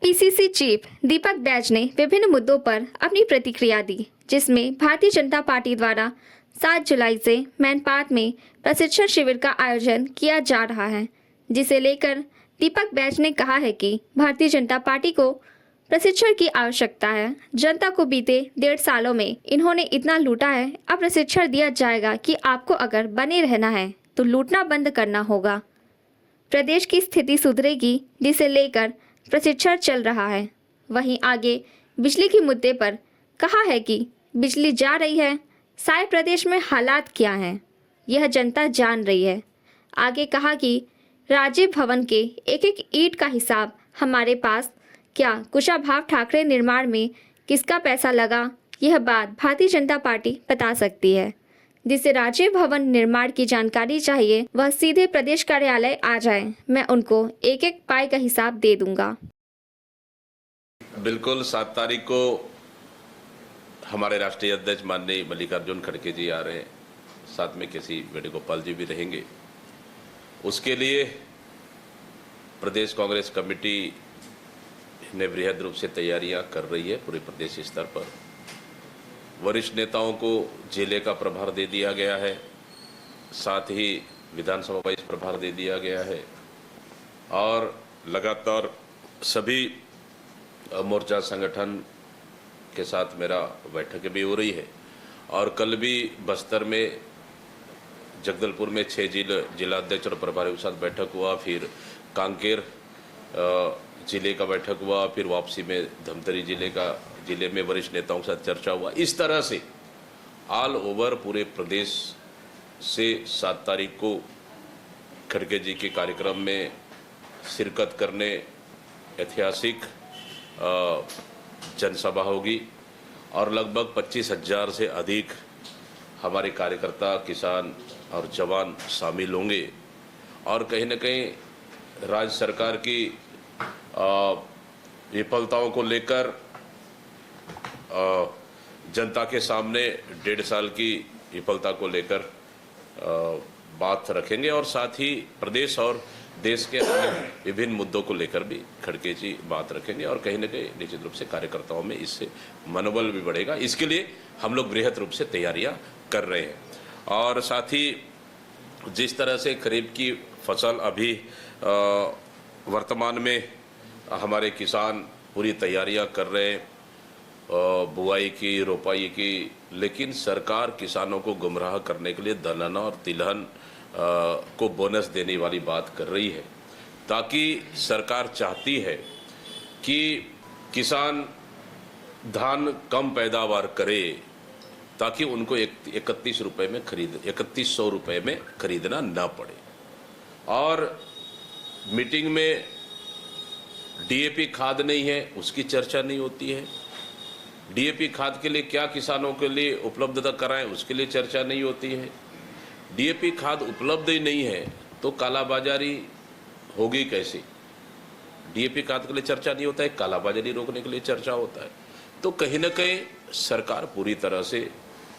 PCC chief Deepak Baij ने विभिन्न मुद्दों पर अपनी प्रतिक्रिया दी, जिसमें भारतीय जनता पार्टी द्वारा 7 जुलाई से मैनपाट में प्रशिक्षण शिविर का आयोजन किया जा रहा है, जिसे लेकर दीपक बैज ने कहा है कि भारतीय जनता पार्टी को प्रशिक्षण की आवश्यकता है। जनता को बीते 1.5 सालों में इन्होंने इतना लूटा है, अब प्रशिक्षण दिया जाएगा कि आपको अगर बने रहना है तो लूटना बंद करना होगा। प्रदेश की स्थिति सुधरेगी, जिसे लेकर प्रशिक्षण चल रहा है। वहीं आगे बिजली के मुद्दे पर कहा है कि बिजली जा रही है, सारे प्रदेश में हालात क्या हैं यह जनता जान रही है। आगे कहा कि राजीव भवन के एक एक ईंट का हिसाब हमारे पास, क्या कुशाभाऊ ठाकरे निर्माण में किसका पैसा लगा, यह बात भारतीय जनता पार्टी बता सकती है। जिसे राजीव भवन निर्माण की जानकारी चाहिए वह सीधे प्रदेश कार्यालय आ जाए, मैं उनको एक एक पाई का हिसाब दे दूंगा। बिल्कुल 7 तारीख को हमारे राष्ट्रीय अध्यक्ष माननीय मल्लिकार्जुन खड़गे जी आ रहे हैं, साथ में केसी वेणुगोपाल जी भी रहेंगे। उसके लिए प्रदेश कांग्रेस कमेटी ने बृहद रूप से तैयारियां कर रही है। पूरे प्रदेश स्तर पर वरिष्ठ नेताओं को जिले का प्रभार दे दिया गया है, साथ ही विधानसभा वाइज प्रभार दे दिया गया है और लगातार सभी मोर्चा संगठन के साथ मेरा बैठकें भी हो रही है। और कल भी बस्तर में जगदलपुर में 6 जिलाध्यक्ष और प्रभारियों के साथ बैठक हुआ, फिर कांकेर जिले का बैठक हुआ, फिर वापसी में धमतरी जिले में वरिष्ठ नेताओं के साथ चर्चा हुआ। इस तरह से ऑल ओवर पूरे प्रदेश से 7 तारीख को खड़गे जी के कार्यक्रम में शिरकत करने ऐतिहासिक जनसभा होगी और लगभग 25,000 से अधिक हमारे कार्यकर्ता, किसान और जवान शामिल होंगे। और कहीं न कहीं राज्य सरकार की विफलताओं को लेकर जनता के सामने 1.5 साल की विफलता को लेकर बात रखेंगे और साथ ही प्रदेश और देश के विभिन्न मुद्दों को लेकर भी खड़गे जी बात रखेंगे और कहीं न कहीं निश्चित रूप से कार्यकर्ताओं में इससे मनोबल भी बढ़ेगा। इसके लिए हम लोग बृहद रूप से तैयारियां कर रहे हैं और साथ ही जिस तरह से खरीफ की फसल अभी वर्तमान में हमारे किसान पूरी तैयारियां कर रहे हैं बुआई की, रोपाई की, लेकिन सरकार किसानों को गुमराह करने के लिए दलहन और तिलहन को बोनस देने वाली बात कर रही है, ताकि सरकार चाहती है कि किसान धान कम पैदावार करे ताकि उनको 3100 रुपये में खरीदना ना पड़े। और मीटिंग में डीएपी खाद नहीं है, उसकी चर्चा नहीं होती है। डीएपी खाद के लिए क्या किसानों के लिए उपलब्धता कराएं, उसके लिए चर्चा नहीं होती है। डीएपी खाद उपलब्ध ही नहीं है तो कालाबाजारी होगी कैसे? डीएपी खाद के लिए चर्चा नहीं होता है, कालाबाजारी रोकने के लिए चर्चा होता है। तो कहीं ना कहीं सरकार पूरी तरह से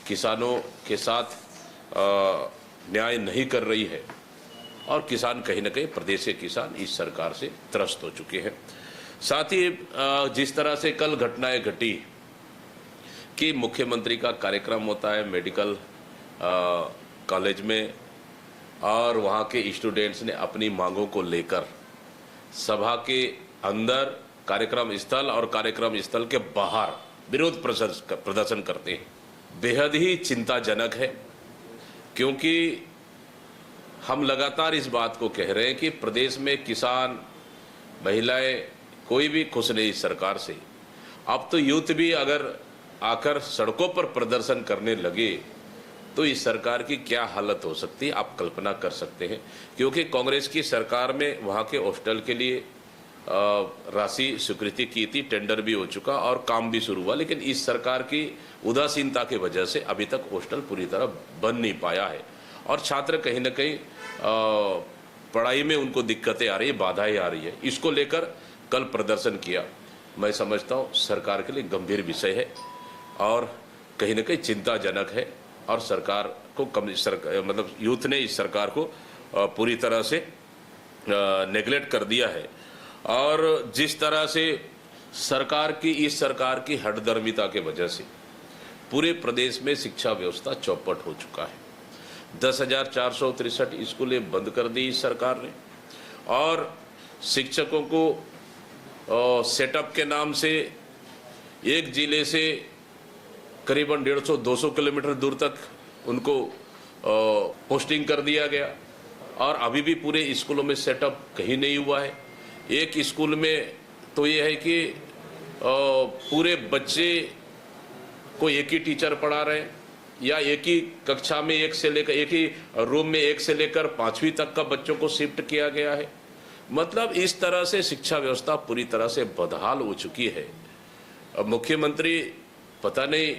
किसानों के साथ न्याय नहीं कर रही है और किसान कहीं ना कहीं प्रदेश के किसान इस सरकार से त्रस्त हो चुके हैं। साथ ही जिस तरह से कल घटनाएं घटी कि मुख्यमंत्री का कार्यक्रम होता है मेडिकल कॉलेज में और वहाँ के स्टूडेंट्स ने अपनी मांगों को लेकर सभा के अंदर कार्यक्रम स्थल और कार्यक्रम स्थल के बाहर विरोध प्रदर्शन करते हैं। बेहद ही चिंताजनक है, क्योंकि हम लगातार इस बात को कह रहे हैं कि प्रदेश में किसान, महिलाएं, कोई भी खुश नहीं इस सरकार से। अब तो यूथ भी अगर आकर सड़कों पर प्रदर्शन करने लगे तो इस सरकार की क्या हालत हो सकती है, आप कल्पना कर सकते हैं। क्योंकि कांग्रेस की सरकार में वहाँ के हॉस्टल के लिए राशि स्वीकृति की थी, टेंडर भी हो चुका और काम भी शुरू हुआ, लेकिन इस सरकार की उदासीनता की वजह से अभी तक हॉस्टल पूरी तरह बन नहीं पाया है और छात्र कहीं न कहीं पढ़ाई में उनको दिक्कतें आ रही है, बाधाएं आ रही है। इसको लेकर कल प्रदर्शन किया। मैं समझता हूँ सरकार के लिए गंभीर विषय है और कहीं न कहीं चिंताजनक है और सरकार को मतलब यूथ ने इस सरकार को पूरी तरह से नेगलेक्ट कर दिया है। और जिस तरह से इस सरकार की हठधर्मिता के वजह से पूरे प्रदेश में शिक्षा व्यवस्था चौपट हो चुका है। 10,463 स्कूलें बंद कर दी इस सरकार ने और शिक्षकों को सेटअप के नाम से एक जिले से करीबन 150-200 किलोमीटर दूर तक उनको पोस्टिंग कर दिया गया और अभी भी पूरे स्कूलों में सेटअप कहीं नहीं हुआ है। एक स्कूल में तो ये है कि पूरे बच्चे को एक ही टीचर पढ़ा रहे हैं या एक ही कक्षा में एक ही रूम में 1 से लेकर 5वीं तक का बच्चों को शिफ्ट किया गया है। मतलब इस तरह से शिक्षा व्यवस्था पूरी तरह से बदहाल हो चुकी है। अब मुख्यमंत्री पता नहीं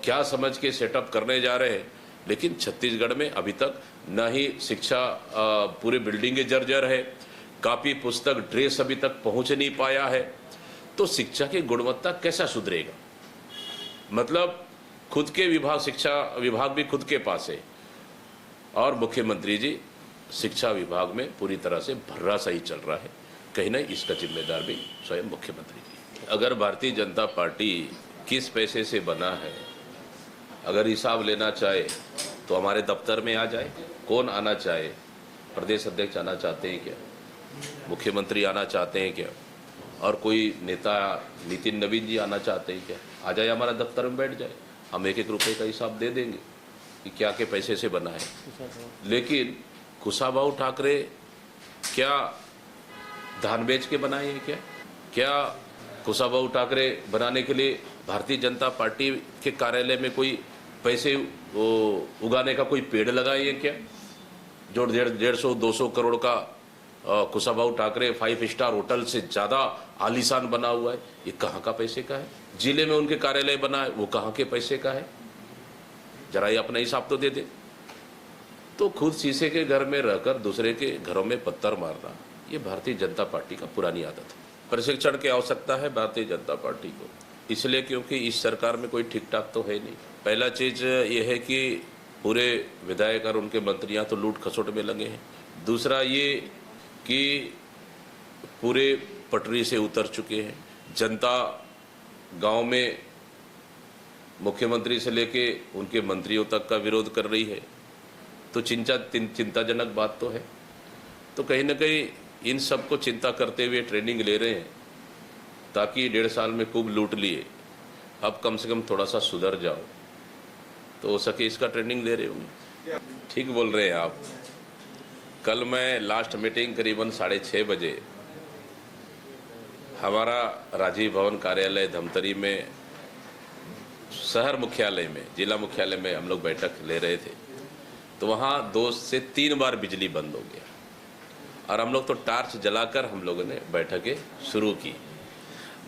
क्या समझ के सेटअप करने जा रहे हैं, लेकिन छत्तीसगढ़ में अभी तक न ही शिक्षा पूरे बिल्डिंगें जर्जर है, कापी पुस्तक ड्रेस अभी तक पहुंच नहीं पाया है, तो शिक्षा की गुणवत्ता कैसा सुधरेगा। मतलब खुद के शिक्षा विभाग भी खुद के पास है और मुख्यमंत्री जी शिक्षा विभाग में पूरी तरह से भर्रा सही चल रहा है। कहीं ना इसका जिम्मेदार भी स्वयं मुख्यमंत्री जी। अगर भारतीय जनता पार्टी किस पैसे से बना है, अगर हिसाब लेना चाहे तो हमारे दफ्तर में आ जाए। कौन आना चाहे? प्रदेश अध्यक्ष आना चाहते हैं क्या? मुख्यमंत्री आना चाहते हैं क्या? और कोई नेता नितिन नवीन जी आना चाहते हैं क्या? आ जाए, हमारा दफ्तर में बैठ जाए, हम 1-1 रुपये का हिसाब दे देंगे कि क्या के पैसे से बना है। लेकिन कुशाभाऊ ठाकरे क्या धान बेच के बनाए हैं क्या? क्या कुशाभाऊ ठाकरे बनाने के लिए भारतीय जनता पार्टी के कार्यालय में कोई पैसे उगाने का कोई पेड़ लगाए हैं क्या? जो 150-200 करोड़ का कुशाभाऊ ठाकरे 5 स्टार होटल से ज़्यादा आलीशान बना हुआ है, ये कहाँ का पैसे का है? जिले में उनके कार्यालय बना है, वो कहाँ के पैसे का है? जरा ये अपना हिसाब तो दे दे। तो खुद शीशे के घर में रहकर दूसरे के घरों में पत्थर मारना, ये भारतीय जनता पार्टी का पुरानी आदत है। प्रशिक्षण की आवश्यकता है भारतीय जनता पार्टी को, इसलिए क्योंकि इस सरकार में कोई ठीक ठाक तो है नहीं। पहला चीज़ ये है कि पूरे विधायक और उनके मंत्रियां तो लूट खसोट में लगे हैं। दूसरा ये कि पूरे पटरी से उतर चुके हैं। जनता गांव में मुख्यमंत्री से लेके उनके मंत्रियों तक का विरोध कर रही है, तो चिंताजनक बात तो है। तो कहीं ना कहीं इन सब को चिंता करते हुए ट्रेनिंग ले रहे हैं ताकि 1.5 साल में खूब लूट लिए, अब कम से कम थोड़ा सा सुधर जाओ, तो हो सके इसका ट्रेनिंग दे रहे होंगे। ठीक बोल रहे हैं आप। कल मैं लास्ट मीटिंग करीबन 6:30 बजे हमारा राजीव भवन कार्यालय धमतरी में शहर मुख्यालय में, जिला मुख्यालय में हम लोग बैठक ले रहे थे, तो वहाँ 2 से 3 बार बिजली बंद हो गया और हम लोग तो टार्च जलाकर हम लोगों ने बैठकें शुरू की।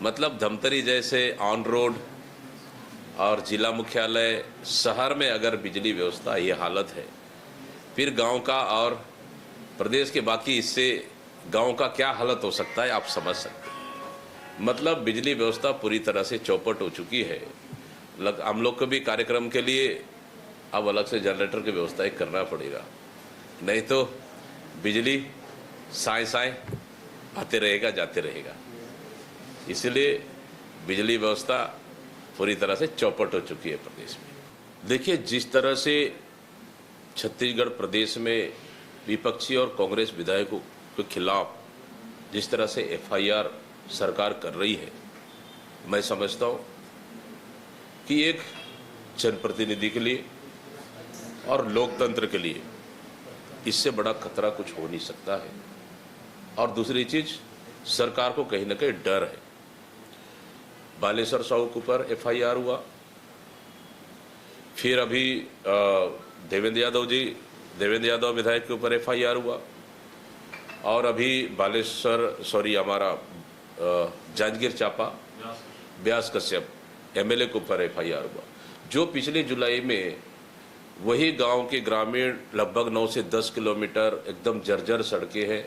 मतलब धमतरी जैसे ऑन रोड और जिला मुख्यालय शहर में अगर बिजली व्यवस्था ये हालत है, फिर गांव का और प्रदेश के बाकी हिस्से गांव का क्या हालत हो सकता है, आप समझ सकते हैं। मतलब बिजली व्यवस्था पूरी तरह से चौपट हो चुकी है। हम लोग को भी कार्यक्रम के लिए अब अलग से जनरेटर की व्यवस्था करना पड़ेगा, नहीं तो बिजली साए आते रहेगा जाते रहेगा। इसलिए बिजली व्यवस्था पूरी तरह से चौपट हो चुकी है प्रदेश में। देखिए, जिस तरह से छत्तीसगढ़ प्रदेश में विपक्षी और कांग्रेस विधायकों के खिलाफ जिस तरह से FIR सरकार कर रही है, मैं समझता हूँ कि एक जनप्रतिनिधि के लिए और लोकतंत्र के लिए इससे बड़ा खतरा कुछ हो नहीं सकता है। और दूसरी चीज, सरकार को कहीं ना कहीं डर है। बालेश्वर साहू के ऊपर FIR हुआ, फिर अभी देवेंद्र यादव विधायक के ऊपर FIR हुआ, और अभी हमारा जांजगीर चांपा व्यास कश्यप MLA के ऊपर FIR हुआ, जो पिछले जुलाई में वही गांव के ग्रामीण लगभग 9 से 10 किलोमीटर एकदम जर्जर सड़कें हैं,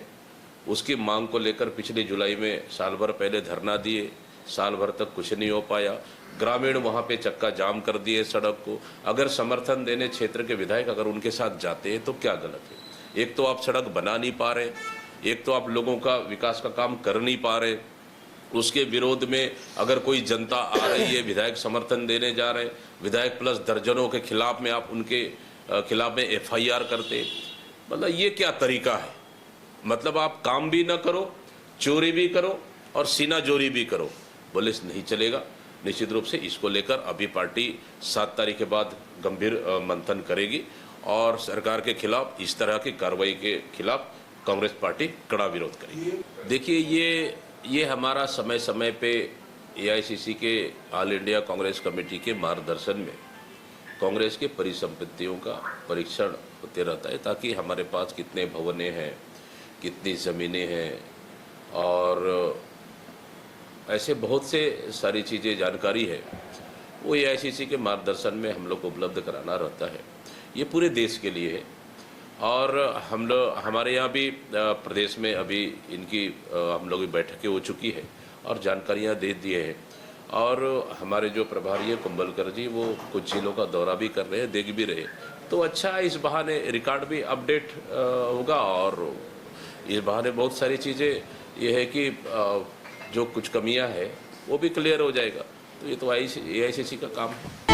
उसकी मांग को लेकर पिछले जुलाई में साल भर पहले धरना दिए, साल भर तक कुछ नहीं हो पाया। ग्रामीण वहां पे चक्का जाम कर दिए सड़क को। अगर समर्थन देने क्षेत्र के विधायक अगर उनके साथ जाते हैं तो क्या गलत है? एक तो आप सड़क बना नहीं पा रहे, एक तो आप लोगों का विकास का काम कर नहीं पा रहे, उसके विरोध में अगर कोई जनता आ रही है, विधायक समर्थन देने जा रहे हैं, विधायक प्लस दर्जनों के खिलाफ में आप उनके खिलाफ में FIR करते, मतलब ये क्या तरीका है? मतलब आप काम भी ना करो, चोरी भी करो और सीना जोरी भी करो, बोले नहीं चलेगा। निश्चित रूप से इसको लेकर अभी पार्टी 7 तारीख के बाद गंभीर मंथन करेगी और सरकार के खिलाफ इस तरह की कार्रवाई के खिलाफ कांग्रेस पार्टी कड़ा विरोध करेगी। देखिए ये हमारा समय समय पे AICC के ऑल इंडिया कांग्रेस कमेटी के मार्गदर्शन में कांग्रेस के परिसंपत्तियों का परीक्षण होते रहता है, ताकि हमारे पास कितने भवनें हैं, कितनी ज़मीनें हैं और ऐसे बहुत से सारी चीज़ें जानकारी है, वो AICC के मार्गदर्शन में हम लोग को उपलब्ध कराना रहता है। ये पूरे देश के लिए है और हमारे यहाँ भी प्रदेश में अभी इनकी हम लोग की बैठकें हो चुकी है और जानकारियाँ दे दिए हैं और हमारे जो प्रभारी है कुंभलकर जी वो कुछ जिलों का दौरा भी कर रहे हैं, देख भी रहे, तो अच्छा इस बहाने रिकॉर्ड भी अपडेट होगा और इस बहाने बहुत सारी चीज़ें ये है कि जो कुछ कमियां है वो भी क्लियर हो जाएगा। तो ये तो AICC का काम है।